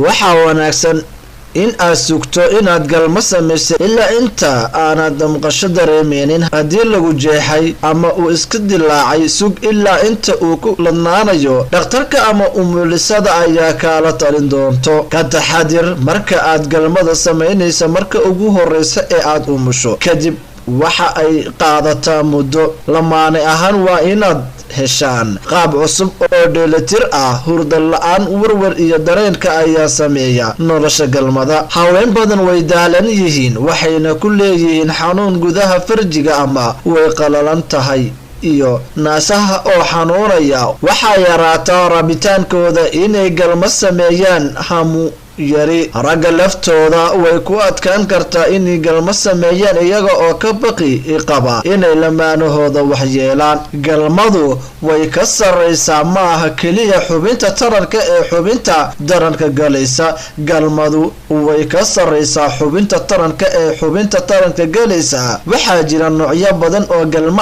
waxaa wanaagsan in aad sugto inaad galmo samayso ilaa inta aanad damqasho dareemeynin. haddii lagu jeexay ama uu iska dilaacay, sug ilaa inta uu ku ladnaanayo. dhakhtarka ama umulisada ayaa kaala talin doonto. ka taxadir marka aad galmada samaynaysa marka ugu horeysa ee aad umusho. kadib waxa ay qaadataa muddo. lamaane ahaan waa inaad heshaan qaab cusub oo dheelitir ah. hurda la-aan, warwar iyo dareenka ayaa sameeya nolosha galmada. haween badan way daalan yihiin, waxayna ku leeyihiin xanuun gudaha farjiga ama way qalalan tahay iyo naasaha oo xanuunaya. waxaa yaraataa rabitaankooda inay galmo sameeyaan. hamu yari ragga laftooda way ku adkaan kartaa inay galmo sameeyaan iyaga oo ka baqi qaba inay lamaanahooda waxyeelaan. galmadu way ka sarreysaa, ma aha keliya xubinta taranka ee xubinta taranka galaysa. galmadu way ka sarreysaa xubinta taranka ee xubinta taranka galaysa. waxaa jira noocyo badan oo galmo